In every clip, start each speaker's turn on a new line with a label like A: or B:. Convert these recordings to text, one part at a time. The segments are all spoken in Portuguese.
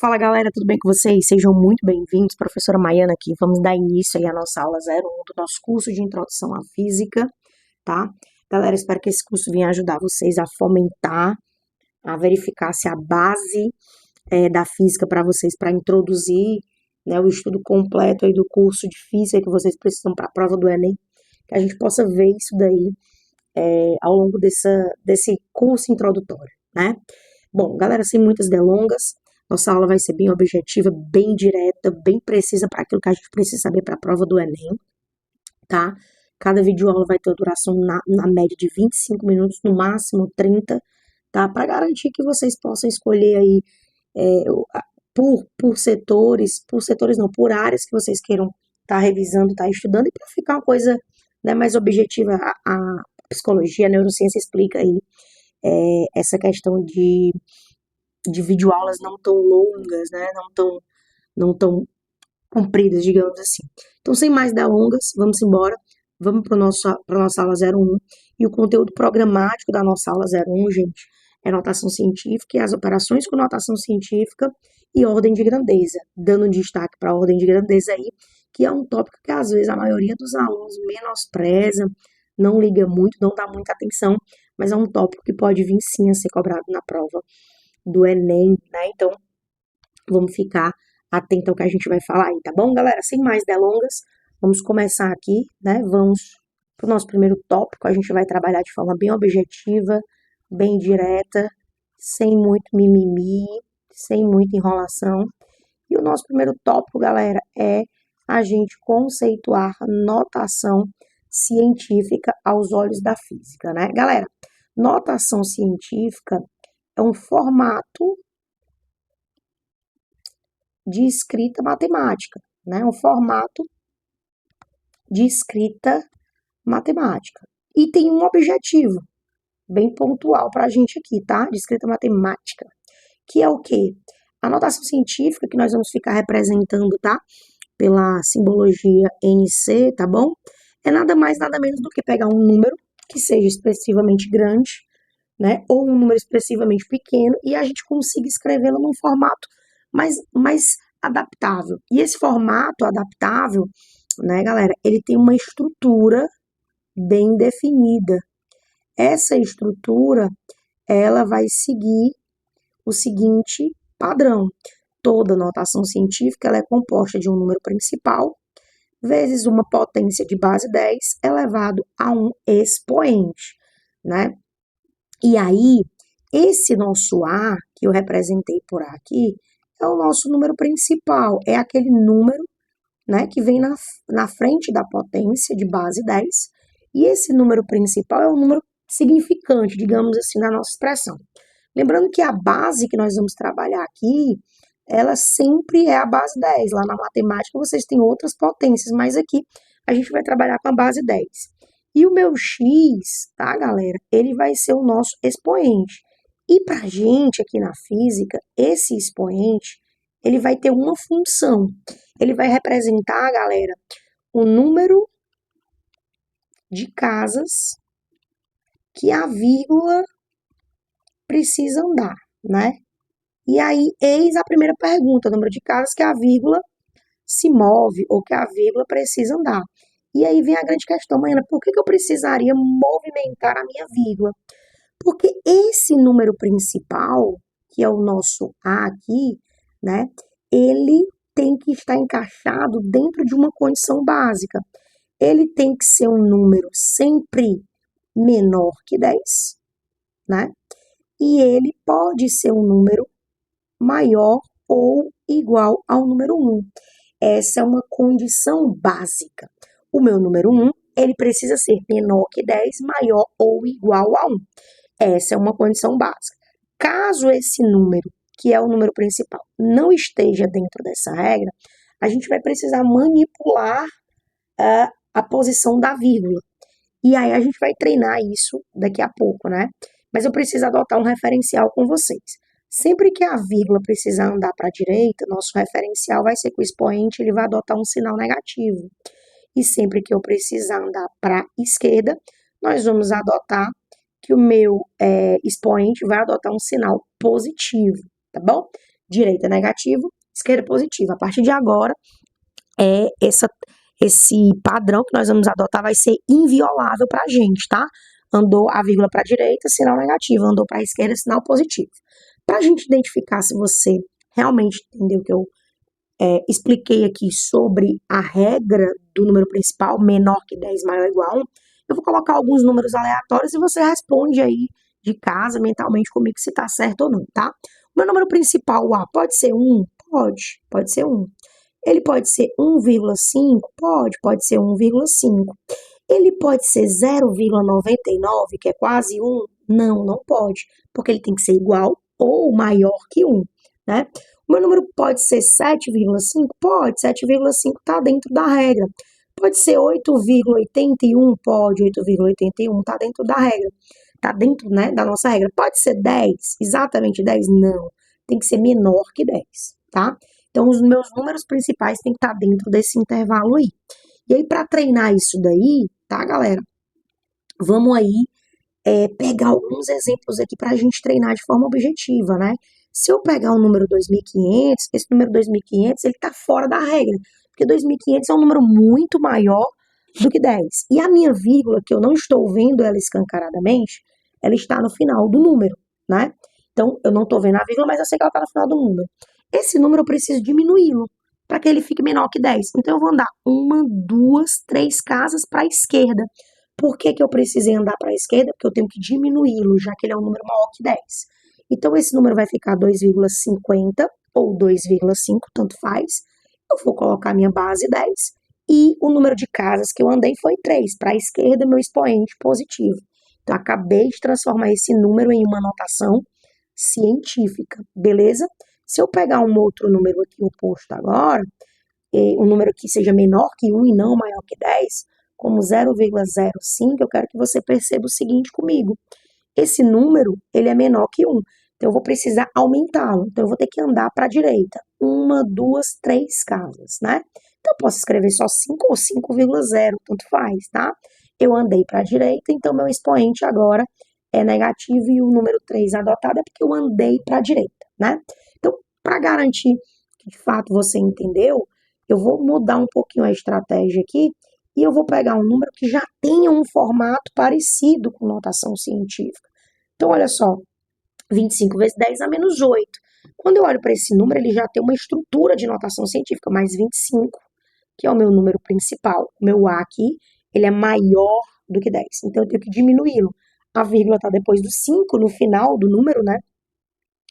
A: Fala galera, tudo bem com vocês? Sejam muito bem-vindos, professora Maiana aqui. Vamos dar início aí à nossa aula 01 do nosso curso de Introdução à Física, tá? Galera, espero que esse curso venha ajudar vocês a fomentar, a verificar se a base da física para vocês, para introduzir, né, o estudo completo aí do curso de física que vocês precisam para a prova do Enem, que a gente possa ver isso daí ao longo desse curso introdutório, né? Bom, galera, sem muitas delongas, nossa aula vai ser bem objetiva, bem direta, bem precisa para aquilo que a gente precisa saber para a prova do Enem, tá? Cada videoaula vai ter uma duração na média de 25 minutos, no máximo 30, tá? Para garantir que vocês possam escolher aí por setores não, por áreas que vocês queiram estar revisando, estar estudando, e para ficar uma coisa, né, mais objetiva. A psicologia, a neurociência explica aí essa questão de videoaulas não tão longas, né, não tão compridas, digamos assim. Então, sem mais delongas, vamos embora. Vamos para nossa aula 01. E o conteúdo programático da nossa aula 01, gente, é notação científica e as operações com notação científica e ordem de grandeza. Dando destaque para a ordem de grandeza aí, que é um tópico que às vezes a maioria dos alunos menospreza, não liga muito, não dá muita atenção, mas é um tópico que pode vir sim a ser cobrado na prova do Enem, né? Então, vamos ficar atento ao que a gente vai falar aí, tá bom, galera? Sem mais delongas, vamos começar aqui, né? Vamos para o nosso primeiro tópico. A gente vai trabalhar de forma bem objetiva, bem direta, sem muito mimimi, sem muita enrolação. E o nosso primeiro tópico, galera, é a gente conceituar notação científica aos olhos da física, né? Galera, notação científica é um formato de escrita matemática, né? Um formato de escrita matemática. E tem um objetivo bem pontual para a gente aqui, tá? De escrita matemática, que é o quê? A notação científica, que nós vamos ficar representando, tá? Pela simbologia NC, tá bom? É nada mais, nada menos do que pegar um número que seja expressivamente grande, né? Ou um número expressivamente pequeno, e a gente consiga escrevê-lo num formato mais adaptável. E esse formato adaptável, né, galera, ele tem uma estrutura bem definida. Essa estrutura, ela vai seguir o seguinte padrão. Toda notação científica ela é composta de um número principal vezes uma potência de base 10 elevado a um expoente, né? E aí, esse nosso A, que eu representei por A aqui, é o nosso número principal, é aquele número, né, que vem na frente da potência de base 10, e esse número principal é um número significante, digamos assim, na nossa expressão. Lembrando que a base que nós vamos trabalhar aqui, ela sempre é a base 10. Lá na matemática vocês têm outras potências, mas aqui a gente vai trabalhar com a base 10. E o meu x, tá, galera? Ele vai ser o nosso expoente. E pra gente aqui na física, esse expoente, ele vai ter uma função. Ele vai representar, galera, o número de casas que a vírgula precisa andar, né? E aí, eis a primeira pergunta, o número de casas que a vírgula se move ou que a vírgula precisa andar. E aí vem a grande questão, Maiana, por que eu precisaria movimentar a minha vírgula? Porque esse número principal, que é o nosso A aqui, né, ele tem que estar encaixado dentro de uma condição básica. Ele tem que ser um número sempre menor que 10, né? E ele pode ser um número maior ou igual ao número 1. Essa é uma condição básica. O meu número 1, ele precisa ser menor que 10, maior ou igual a 1. Essa é uma condição básica. Caso esse número, que é o número principal, não esteja dentro dessa regra, a gente vai precisar manipular a posição da vírgula. E aí a gente vai treinar isso daqui a pouco, né? Mas eu preciso adotar um referencial com vocês. Sempre que a vírgula precisar andar para a direita, nosso referencial vai ser que o expoente ele vai adotar um sinal negativo. E sempre que eu precisar andar para a esquerda, nós vamos adotar que o meu expoente vai adotar um sinal positivo, tá bom? direita negativo, esquerda positivo. A partir de agora, esse padrão que nós vamos adotar vai ser inviolável para a gente, tá? Andou a vírgula para a direita, sinal negativo. Andou para a esquerda, sinal positivo. Para a gente identificar se você realmente entendeu o que eu expliquei aqui sobre a regra do número principal, menor que 10, maior ou igual a 1, eu vou colocar alguns números aleatórios e você responde aí de casa, mentalmente comigo, se tá certo ou não, tá? O meu número principal, o A, pode ser 1? Pode ser 1. Ele pode ser 1,5? Pode ser 1,5. Ele pode ser 0,99, que é quase 1? Não pode, porque ele tem que ser igual ou maior que 1, né? O meu número pode ser 7,5? Pode, 7,5 está dentro da regra. Pode ser 8,81? Pode, 8,81 está dentro da regra. Está dentro, né, da nossa regra. Pode ser 10? Exatamente 10? Não. Tem que ser menor que 10, tá? Então, os meus números principais têm que estar dentro desse intervalo aí. E aí, para treinar isso daí, tá, galera? Vamos aí pegar alguns exemplos aqui para a gente treinar de forma objetiva, né? Se eu pegar um número 2.500, esse número 2.500, ele está fora da regra, porque 2.500 é um número muito maior do que 10. E a minha vírgula, que eu não estou vendo ela escancaradamente, ela está no final do número, né? Então, eu não estou vendo a vírgula, mas eu sei que ela está no final do número. Esse número eu preciso diminuí-lo para que ele fique menor que 10. Então, eu vou andar 1, 2, 3 casas para a esquerda. Por que eu precisei andar para a esquerda? Porque eu tenho que diminuí-lo, já que ele é um número maior que 10. Então, esse número vai ficar 2,50 ou 2,5, tanto faz. Eu vou colocar minha base 10 e o número de casas que eu andei foi 3. Para a esquerda, meu expoente positivo. Então, acabei de transformar esse número em uma notação científica, beleza? Se eu pegar um outro número aqui oposto agora, um número que seja menor que 1 e não maior que 10, como 0,05, eu quero que você perceba o seguinte comigo. Esse número, ele é menor que 1. Então, eu vou precisar aumentá-lo. Então, eu vou ter que andar para a direita. 1, 2, 3 casas, né? Então, eu posso escrever só 5 ou 5,0, tanto faz, tá? Eu andei para a direita, então meu expoente agora é negativo e o número 3 adotado é porque eu andei para a direita, né? Então, para garantir que de fato você entendeu, eu vou mudar um pouquinho a estratégia aqui e eu vou pegar um número que já tenha um formato parecido com notação científica. Então, olha só, 25 vezes 10 a menos 8. Quando eu olho para esse número, ele já tem uma estrutura de notação científica, mais 25, que é o meu número principal. O meu A aqui, ele é maior do que 10, então eu tenho que diminuí-lo. A vírgula está depois do 5, no final do número, né?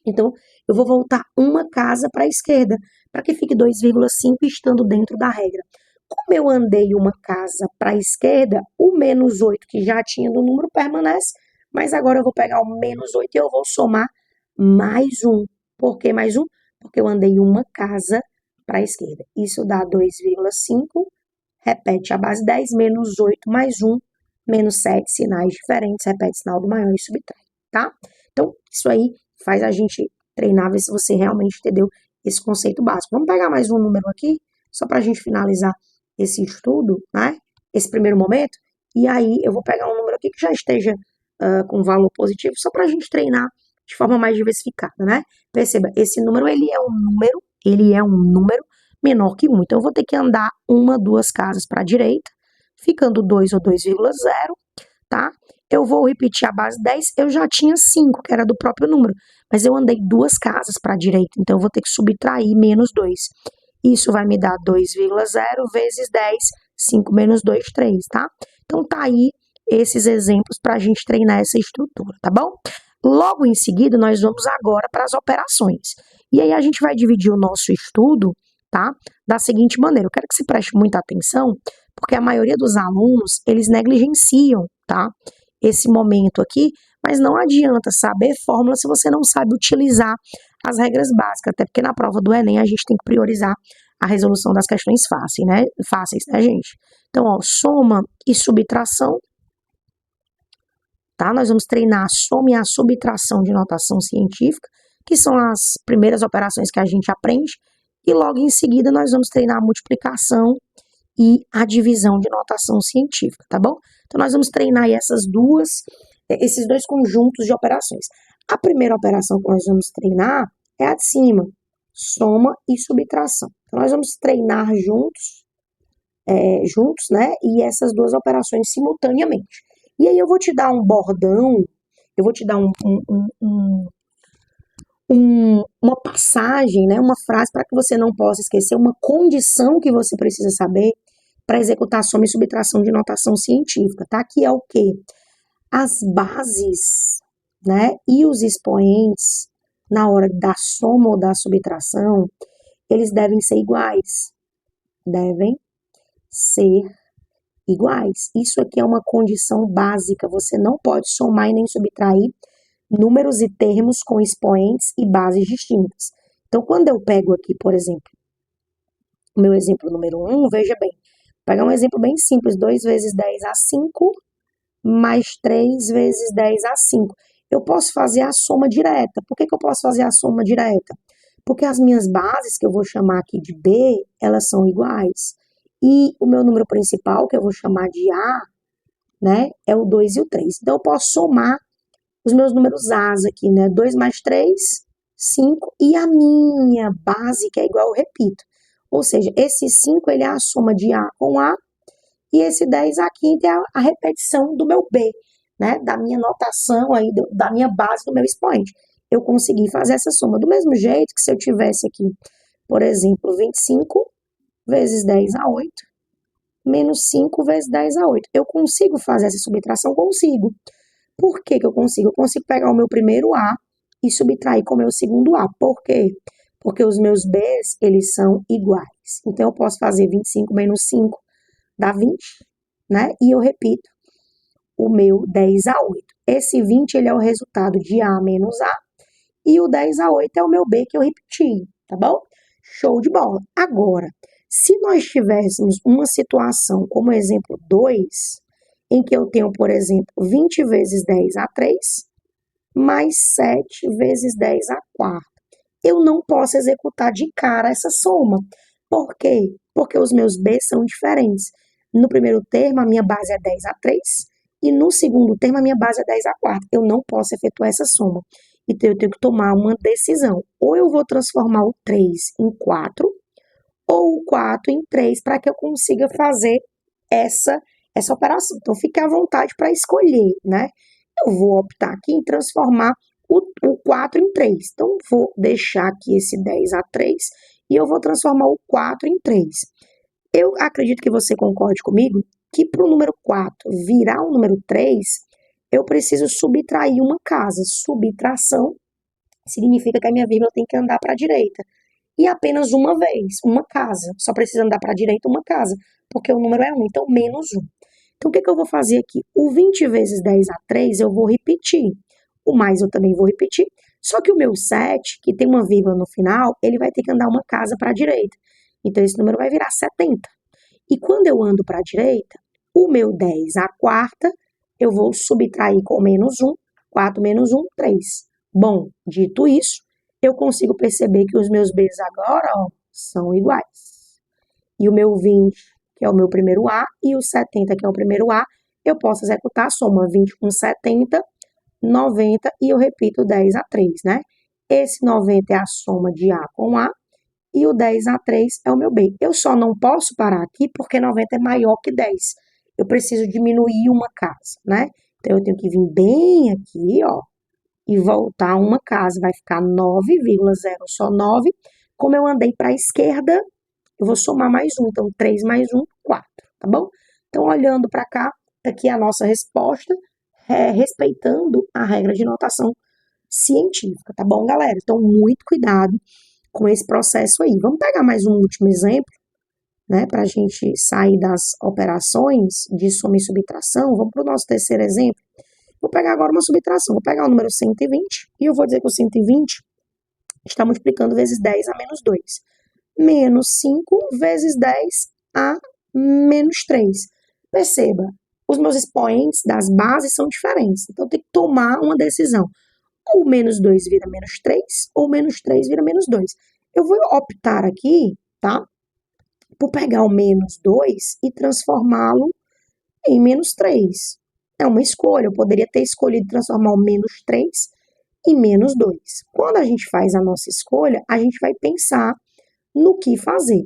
A: Então, eu vou voltar uma casa para a esquerda, para que fique 2,5 estando dentro da regra. Como eu andei uma casa para a esquerda, o menos 8 que já tinha no número permanece, mas agora eu vou pegar o menos 8 e eu vou somar mais 1. Por que mais 1? Porque eu andei uma casa para a esquerda. Isso dá 2,5, repete a base 10, menos 8 mais 1, menos 7, sinais diferentes, repete sinal do maior e subtrai, tá? Então, isso aí faz a gente treinar, ver se você realmente entendeu esse conceito básico. Vamos pegar mais um número aqui, só para a gente finalizar esse estudo, né? Esse primeiro momento. E aí eu vou pegar um número aqui que já esteja com valor positivo, só para a gente treinar de forma mais diversificada, né? Perceba, esse número, ele é um número menor que 1. Então, eu vou ter que andar 1, 2 casas para a direita, ficando 2 ou 2,0, tá? Eu vou repetir a base 10, eu já tinha 5, que era do próprio número, mas eu andei 2 casas para a direita, então eu vou ter que subtrair menos 2. Isso vai me dar 2,0 vezes 10, 5 menos 2, 3, tá? Então, tá aí esses exemplos para a gente treinar essa estrutura, tá bom? Logo em seguida, nós vamos agora para as operações. E aí a gente vai dividir o nosso estudo, tá? Da seguinte maneira, eu quero que você preste muita atenção, porque a maioria dos alunos, eles negligenciam, tá? Esse momento aqui, mas não adianta saber fórmula se você não sabe utilizar as regras básicas, até porque na prova do Enem a gente tem que priorizar a resolução das questões fáceis, né, gente? Então, ó, soma e subtração, tá? Nós vamos treinar a soma e a subtração de notação científica, que são as primeiras operações que a gente aprende, e logo em seguida nós vamos treinar a multiplicação e a divisão de notação científica, tá bom? Então, nós vamos treinar aí esses dois conjuntos de operações. A primeira operação que nós vamos treinar é a de cima, soma e subtração. Então, nós vamos treinar juntos, né? E essas duas operações simultaneamente. E aí eu vou te dar um bordão, eu vou te dar uma passagem, né? Uma frase para que você não possa esquecer, uma condição que você precisa saber para executar soma e subtração de notação científica, tá? Que é o quê? As bases, né? E os expoentes, na hora da soma ou da subtração, eles devem ser iguais. Devem ser iguais. Isso aqui é uma condição básica. Você não pode somar e nem subtrair números e termos com expoentes e bases distintas. Então, quando eu pego aqui, por exemplo, o meu exemplo número 1, veja bem, vou pegar um exemplo bem simples, 2 vezes 10 a 5, mais 3 vezes 10 a 5. Eu posso fazer a soma direta. Por que eu posso fazer a soma direta? Porque as minhas bases, que eu vou chamar aqui de B, elas são iguais. E o meu número principal, que eu vou chamar de A, né, é o 2 e o 3. Então, eu posso somar os meus números A's aqui, né? 2 mais 3, 5. E a minha base, que é igual, eu repito. Ou seja, esse 5, ele é a soma de A com A. E esse 10 aqui é a repetição do meu B, né? Da minha notação aí, da minha base, do meu expoente. Eu consegui fazer essa soma. Do mesmo jeito que se eu tivesse aqui, por exemplo, 25 vezes 10 a 8, menos 5 vezes 10 a 8. Eu consigo fazer essa subtração? Consigo. Por que que eu consigo? Eu consigo pegar o meu primeiro A e subtrair com o meu segundo A. Por quê? Porque os meus B's, eles são iguais. Então, eu posso fazer 25 menos 5 dá 20, né? E eu repito o meu 10 a 8. Esse 20, ele é o resultado de A menos A, e o 10 a 8 é o meu B que eu repeti, tá bom? Show de bola. Agora, se nós tivéssemos uma situação como exemplo 2, em que eu tenho, por exemplo, 20 vezes 10 a 3, mais 7 vezes 10 a 4. Eu não posso executar de cara essa soma. Por quê? Porque os meus B são diferentes. No primeiro termo, a minha base é 10 a 3, e no segundo termo, a minha base é 10 a 4. Eu não posso efetuar essa soma. Então, eu tenho que tomar uma decisão. Ou eu vou transformar o 3 em 4, ou o 4 em 3, para que eu consiga fazer essa operação. Então, fique à vontade para escolher, né? Eu vou optar aqui em transformar o 4 em 3. Então, vou deixar aqui esse 10 a 3 e eu vou transformar o 4 em 3. Eu acredito que você concorde comigo que para o número 4 virar o número 3, eu preciso subtrair uma casa. Subtração significa que a minha vírgula tem que andar para a direita. E apenas uma vez, uma casa. Só precisa andar para a direita uma casa, porque o número é 1, então menos 1. Então, o que eu vou fazer aqui? O 20 vezes 10 a 3 eu vou repetir. O mais eu também vou repetir. Só que o meu 7, que tem uma vírgula no final, ele vai ter que andar uma casa para a direita. Então, esse número vai virar 70. E quando eu ando para a direita, o meu 10 a quarta, eu vou subtrair com menos 1. 4 menos 1, 3. Bom, dito isso, eu consigo perceber que os meus B's agora, ó, são iguais. E o meu 20, que é o meu primeiro A, e o 70, que é o primeiro A, eu posso executar a soma 20 com 70, 90, e eu repito 10 a 3, né? Esse 90 é a soma de A com A, e o 10 a 3 é o meu B. Eu só não posso parar aqui porque 90 é maior que 10. Eu preciso diminuir uma casa, né? Então, eu tenho que vir bem aqui, ó, e voltar uma casa. Vai ficar 9,0 só 9. Como eu andei para a esquerda, eu vou somar mais um. Então, 3 mais 1, 4, tá bom? Então, olhando para cá, aqui é a nossa resposta, respeitando a regra de notação científica, tá bom, galera? Então, muito cuidado com esse processo aí. Vamos pegar mais um último exemplo, né, para a gente sair das operações de soma e subtração. Vamos para o nosso terceiro exemplo. Vou pegar agora uma subtração. Vou pegar o número 120 e eu vou dizer que o 120 está multiplicando vezes 10 a menos 2. Menos 5 vezes 10 a menos 3. Perceba, os meus expoentes das bases são diferentes. Então, eu tenho que tomar uma decisão. Ou menos 2 vira menos 3, ou menos 3 vira menos 2. Eu vou optar aqui, tá? Por pegar o menos 2 e transformá-lo em menos 3. É uma escolha. Eu poderia ter escolhido transformar o menos 3 e menos 2. Quando a gente faz a nossa escolha, a gente vai pensar no que fazer.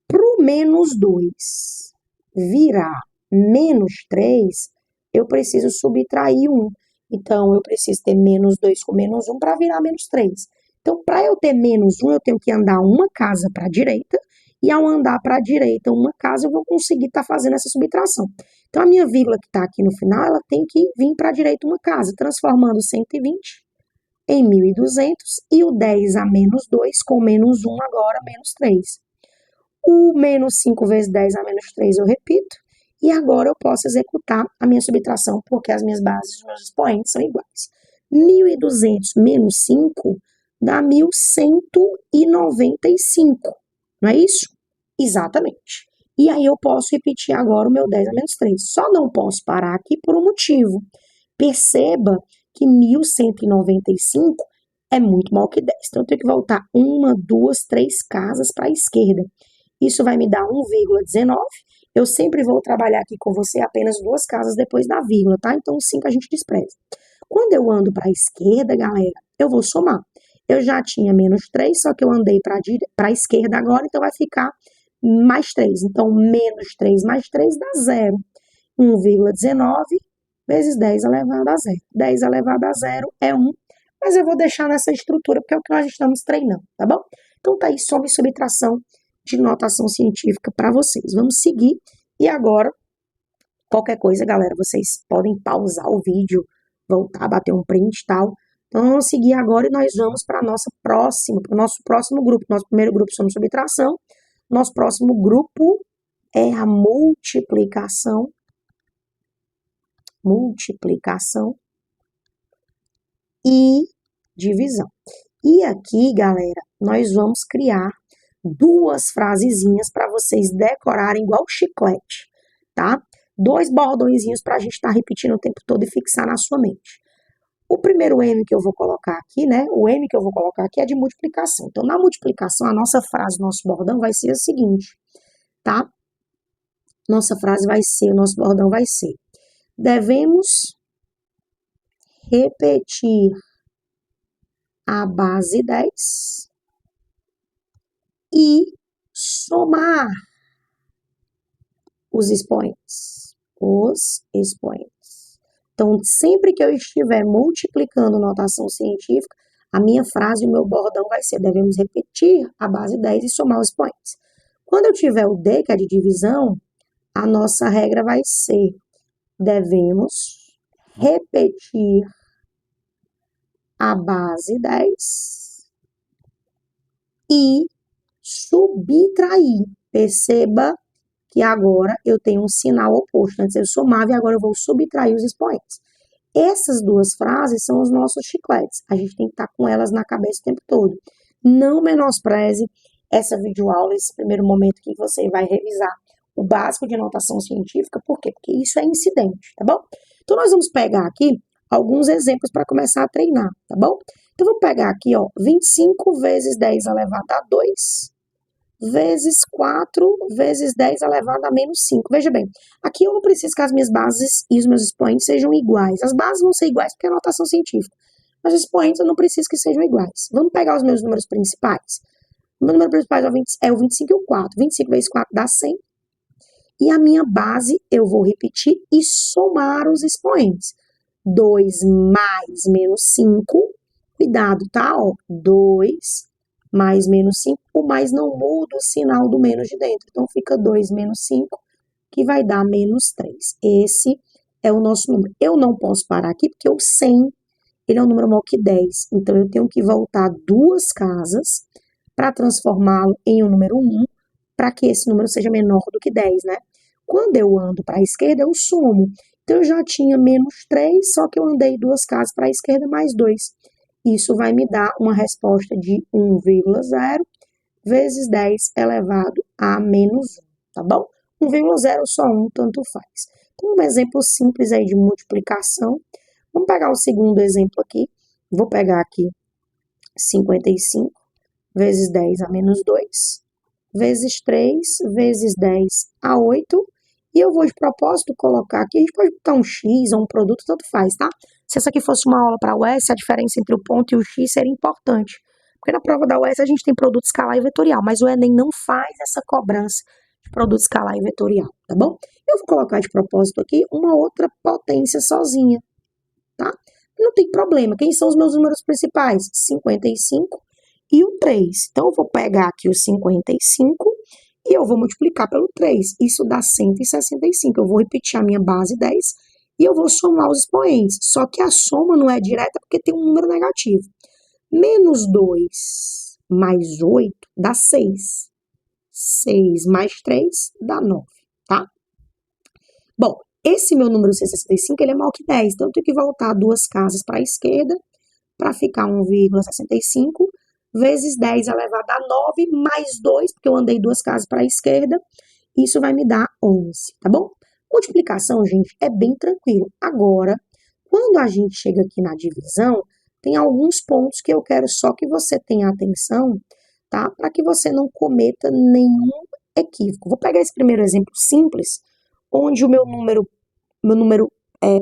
A: Para o menos 2 virar menos 3, eu preciso subtrair 1. Então, eu preciso ter menos 2 com menos 1 para virar menos 3. Então, para eu ter menos 1, eu tenho que andar uma casa para a direita, e ao andar para a direita uma casa, eu vou conseguir estar fazendo essa subtração. Então, a minha vírgula que está aqui no final, ela tem que vir para a direita uma casa, transformando 120 em 1.200, e o 10 a menos 2 com menos 1 agora, menos 3. O menos 5 vezes 10 a menos 3 eu repito, e agora eu posso executar a minha subtração, porque as minhas bases, os meus expoentes são iguais. 1.200 menos 5 dá 1.195, não é isso? Exatamente. E aí eu posso repetir agora o meu 10 a menos 3. Só não posso parar aqui por um motivo. Perceba que 1.195 é muito maior que 10. Então, eu tenho que voltar 1, 2, 3 casas para a esquerda. Isso vai me dar 1,19. Eu sempre vou trabalhar aqui com você apenas 2 casas depois da vírgula, tá? Então, o 5 a gente despreza. Quando eu ando para a esquerda, galera, eu vou somar. Eu já tinha menos 3, só que eu andei para a esquerda agora, então vai ficar mais 3. Então, menos 3 mais 3 dá 0. 1,19 vezes 10 elevado a 0. 10 elevado a 0 é 1, mas eu vou deixar nessa estrutura porque é o que nós estamos treinando, tá bom? Então, tá aí soma e subtração de notação científica para vocês. Vamos seguir. E agora, qualquer coisa, galera, vocês podem pausar o vídeo, voltar, bater um print e tal. Então, vamos seguir agora e nós vamos para o nosso próximo grupo. Nosso primeiro grupo somos subtração. Nosso próximo grupo é a multiplicação e divisão. E aqui, galera, nós vamos criar 2 frasezinhas para vocês decorarem igual chiclete, tá? 2 bordõezinhos para a gente estar repetindo o tempo todo e fixar na sua mente. O primeiro M que eu vou colocar aqui, né? O M que eu vou colocar aqui é de multiplicação. Então, na multiplicação, a nossa frase, nosso bordão vai ser o seguinte, tá? Nosso bordão vai ser: devemos repetir a base 10 e somar os expoentes. Então, sempre que eu estiver multiplicando notação científica, a minha frase, o meu bordão vai ser: devemos repetir a base 10 e somar os expoentes. Quando eu tiver o D, que é de divisão, a nossa regra vai ser: devemos repetir a base 10 e subtrair. Perceba que agora eu tenho um sinal oposto. Antes eu somava e agora eu vou subtrair os expoentes. Essas 2 frases são os nossos chicletes. A gente tem que estar com elas na cabeça o tempo todo. Não menospreze essa videoaula, esse primeiro momento que você vai revisar o básico de notação científica. Por quê? Porque isso é incidente, tá bom? Então, nós vamos pegar aqui alguns exemplos para começar a treinar, tá bom? Então, vamos pegar aqui, ó, 25 vezes 10 elevado a 2, vezes 4 vezes 10 elevado a menos 5. Veja bem, aqui eu não preciso que as minhas bases e os meus expoentes sejam iguais. As bases vão ser iguais porque é notação científica, mas os expoentes eu não preciso que sejam iguais. Vamos pegar os meus números principais. O meu número principal é o 25 e o 4. 25 vezes 4 dá 100. E a minha base eu vou repetir e somar os expoentes. 2 mais menos 5, cuidado, tá? Ó, 2 mais menos 5, o mais não muda o sinal do menos de dentro. Então, fica 2 menos 5, que vai dar menos 3. Esse é o nosso número. Eu não posso parar aqui, porque o 100, ele é um número maior que 10. Então, eu tenho que voltar 2 casas para transformá-lo em um número 1, para que esse número seja menor do que 10, né? Quando eu ando para a esquerda, eu somo. Então, eu já tinha menos 3, só que eu andei 2 casas para a esquerda, mais 2. Isso vai me dar uma resposta de 1,0 vezes 10 elevado a menos 1, tá bom? 1,0 só 1, tanto faz. Então, um exemplo simples aí de multiplicação. Vamos pegar o segundo exemplo aqui. Vou pegar aqui 55 vezes 10 a menos 2, vezes 3 vezes 10 a 8. E eu vou, de propósito, colocar aqui, a gente pode botar um X ou um produto, tanto faz, tá? Se essa aqui fosse uma aula para a UES, a diferença entre o ponto e o x seria importante. Porque na prova da UES a gente tem produto escalar e vetorial, mas o Enem não faz essa cobrança de produto escalar e vetorial, tá bom? Eu vou colocar de propósito aqui uma outra potência sozinha, tá? Não tem problema. Quem são os meus números principais? 55 e o 3. Então, eu vou pegar aqui o 55 e eu vou multiplicar pelo 3. Isso dá 165. Eu vou repetir a minha base 10 e eu vou somar os expoentes. Só que a soma não é direta porque tem um número negativo. Menos 2 mais 8 dá 6. 6 mais 3 dá 9, tá? Bom, esse meu número 165, ele é maior que 10, então eu tenho que voltar 2 casas para a esquerda para ficar 1,65 vezes 10 elevado a 9 mais 2, porque eu andei 2 casas para a esquerda, isso vai me dar 11, tá bom? Multiplicação, gente, é bem tranquilo. Agora, quando a gente chega aqui na divisão, tem alguns pontos que eu quero só que você tenha atenção, tá? Para que você não cometa nenhum equívoco. Vou pegar esse primeiro exemplo simples, onde o meu número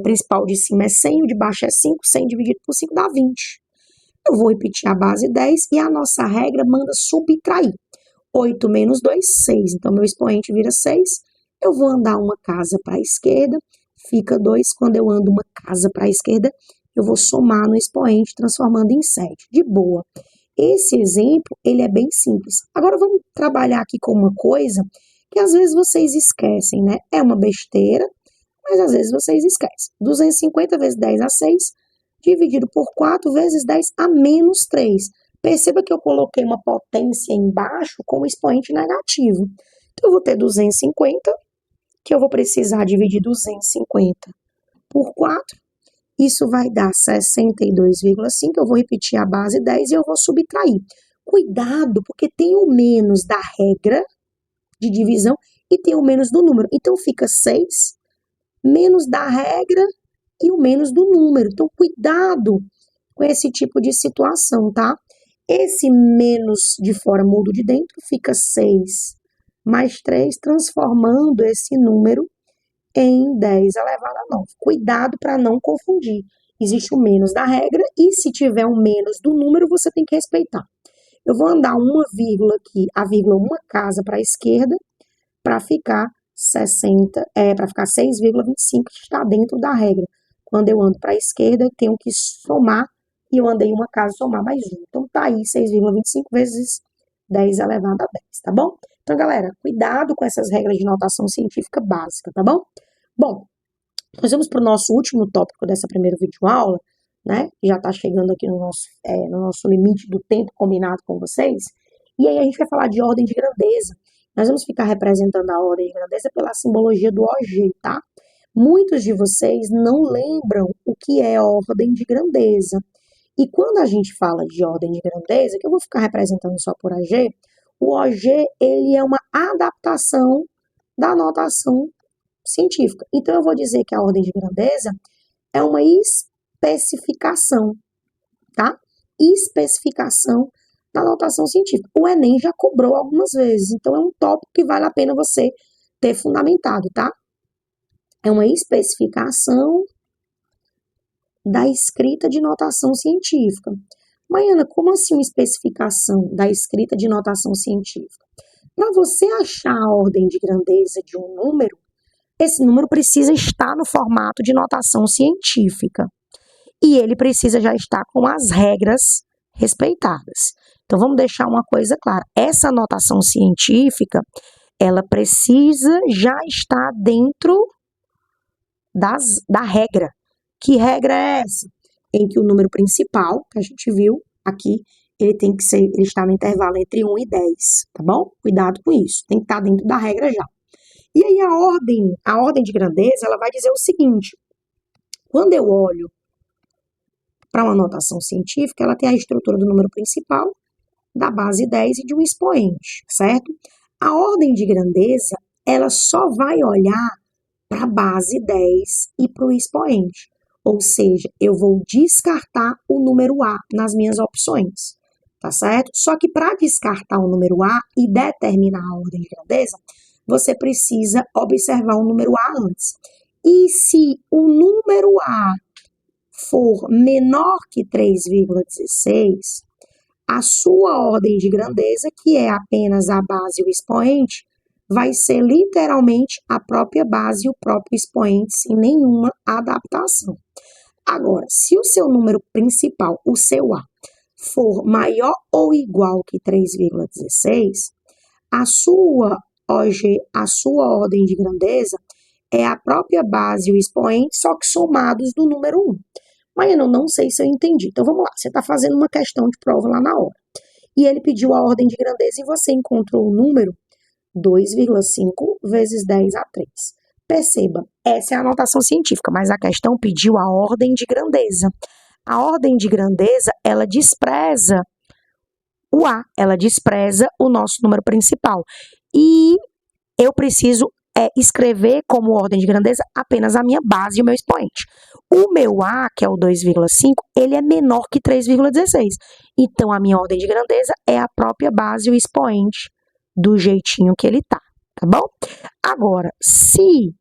A: principal de cima é 100, o de baixo é 5, 100 dividido por 5 dá 20. Eu vou repetir a base 10 e a nossa regra manda subtrair. 8 menos 2, 6. Então, meu expoente vira 6. Eu vou andar uma casa para a esquerda, fica 2. Quando eu ando uma casa para a esquerda, eu vou somar no expoente, transformando em 7. De boa. Esse exemplo, ele é bem simples. Agora, vamos trabalhar aqui com uma coisa que às vezes vocês esquecem, né? É uma besteira, mas às vezes vocês esquecem. 250 vezes 10 a 6, dividido por 4 vezes 10 a menos 3. Perceba que eu coloquei uma potência embaixo com expoente negativo. Então, eu vou ter 250, que eu vou precisar dividir 250 por 4. Isso vai dar 62,5. Eu vou repetir a base 10 e eu vou subtrair. Cuidado, porque tem o menos da regra de divisão e tem o menos do número. Então, fica 6 menos da regra e o menos do número. Então, cuidado com esse tipo de situação, tá? Esse menos de fora muda de dentro, fica 6 mais 3, transformando esse número em 10 elevado a 9. Cuidado para não confundir. Existe o menos da regra e se tiver um menos do número, você tem que respeitar. Eu vou andar uma vírgula aqui, a vírgula uma casa para a esquerda, para ficar 6,25, que está dentro da regra. Quando eu ando para a esquerda, eu tenho que somar, e eu andei uma casa, somar mais um. Então, tá aí 6,25 vezes 10 elevado a 10, tá bom? Então, galera, cuidado com essas regras de notação científica básica, tá bom? Bom, nós vamos para o nosso último tópico dessa primeira videoaula, né? Que já está chegando aqui no nosso limite do tempo combinado com vocês. E aí a gente vai falar de ordem de grandeza. Nós vamos ficar representando a ordem de grandeza pela simbologia do OG, tá? Muitos de vocês não lembram o que é ordem de grandeza. E quando a gente fala de ordem de grandeza, que eu vou ficar representando só por AG, o OG, ele é uma adaptação da notação científica. Então, eu vou dizer que a ordem de grandeza é uma especificação, tá? Especificação da notação científica. O Enem já cobrou algumas vezes, então é um tópico que vale a pena você ter fundamentado, tá? É uma especificação da escrita de notação científica. Maiana, como assim uma especificação da escrita de notação científica? Para você achar a ordem de grandeza de um número, esse número precisa estar no formato de notação científica. E ele precisa já estar com as regras respeitadas. Então, vamos deixar uma coisa clara. Essa notação científica, ela precisa já estar dentro da regra. Que regra é essa? Em que o número principal, que a gente viu aqui, ele está no intervalo entre 1 e 10, tá bom? Cuidado com isso, tem que estar dentro da regra já. E aí a ordem de grandeza, ela vai dizer o seguinte: quando eu olho para uma notação científica, ela tem a estrutura do número principal, da base 10 e de um expoente, certo? A ordem de grandeza, ela só vai olhar para a base 10 e para o expoente. Ou seja, eu vou descartar o número A nas minhas opções, tá certo? Só que para descartar o número A e determinar a ordem de grandeza, você precisa observar o número A antes. E se o número A for menor que 3,16, a sua ordem de grandeza, que é apenas a base e o expoente, vai ser literalmente a própria base e o próprio expoente, sem nenhuma adaptação. Agora, se o seu número principal, o seu A, for maior ou igual que 3,16, a sua ordem de grandeza é a própria base e o expoente, só que somados do número 1. Mas eu não sei se eu entendi. Então, vamos lá. Você está fazendo uma questão de prova lá na hora. E ele pediu a ordem de grandeza e você encontrou o número 2,5 vezes 10 a 3. Perceba, essa é a notação científica, mas a questão pediu a ordem de grandeza. A ordem de grandeza, ela despreza o A, ela despreza o nosso número principal. E eu preciso escrever como ordem de grandeza apenas a minha base e o meu expoente. O meu A, que é o 2,5, ele é menor que 3,16. Então, a minha ordem de grandeza é a própria base e o expoente do jeitinho que ele tá bom? Agora, se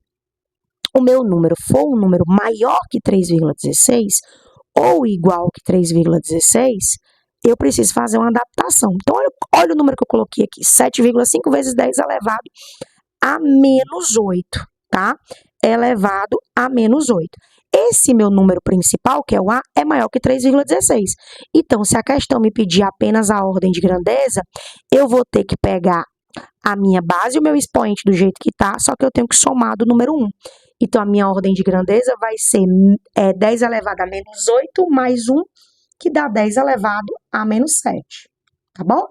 A: o meu número for um número maior que 3,16 ou igual que 3,16, eu preciso fazer uma adaptação. Então, olha o número que eu coloquei aqui, 7,5 vezes 10 elevado a menos 8, tá? Elevado a menos 8. Esse meu número principal, que é o A, é maior que 3,16. Então, se a questão me pedir apenas a ordem de grandeza, eu vou ter que pegar a minha base e o meu expoente do jeito que tá, só que eu tenho que somar do número 1. Então, a minha ordem de grandeza vai ser 10 elevado a menos 8 mais 1, que dá 10 elevado a menos 7. Tá bom?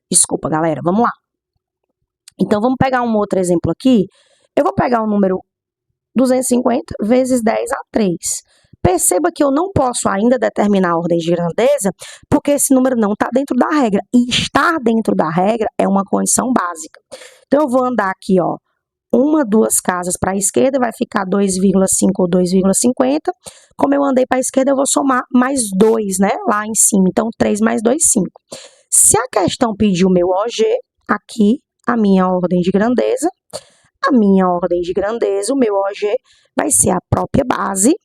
A: Desculpa, galera. Vamos lá. Então, vamos pegar um outro exemplo aqui. Eu vou pegar o número 250 vezes 10 a 3. Perceba que eu não posso ainda determinar a ordem de grandeza, porque esse número não está dentro da regra. E estar dentro da regra é uma condição básica. Então, eu vou andar aqui, ó, 1, 2 casas para a esquerda, vai ficar 2,5 ou 2,50. Como eu andei para a esquerda, eu vou somar mais 2, né, lá em cima. Então, 3 mais 2, 5. Se a questão pedir o meu OG, aqui, a minha ordem de grandeza, o meu OG vai ser a própria base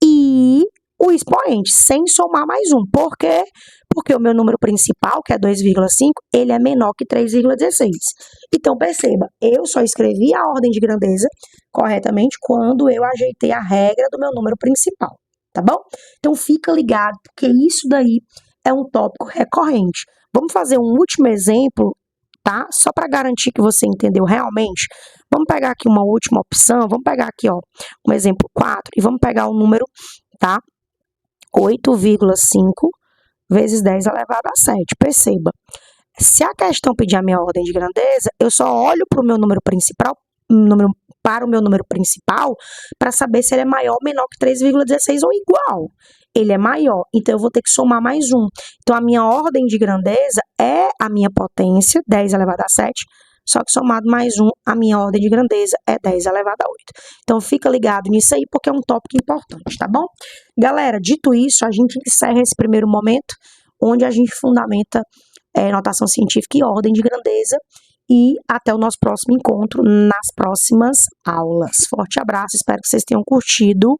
A: e o expoente, sem somar mais 1. Por quê? Porque o meu número principal, que é 2,5, ele é menor que 3,16. Então, perceba, eu só escrevi a ordem de grandeza corretamente quando eu ajeitei a regra do meu número principal, tá bom? Então, fica ligado, porque isso daí é um tópico recorrente. Vamos fazer um último exemplo, tá? Só para garantir que você entendeu realmente. Vamos pegar aqui uma última opção, vamos pegar aqui, ó, um exemplo 4, e vamos pegar o número, tá? 8,5 vezes 10 elevado a 7. Perceba, se a questão pedir a minha ordem de grandeza, eu só olho para o meu número principal, para saber se ele é maior ou menor que 3,16 ou igual. Ele é maior, então eu vou ter que somar mais 1. Então, a minha ordem de grandeza é a minha potência, 10 elevado a 7, só que somado mais 1, a minha ordem de grandeza é 10 elevado a 8. Então, fica ligado nisso aí, porque é um tópico importante, tá bom? Galera, dito isso, a gente encerra esse primeiro momento, onde a gente fundamenta notação científica e ordem de grandeza, e até o nosso próximo encontro nas próximas aulas. Forte abraço, espero que vocês tenham curtido.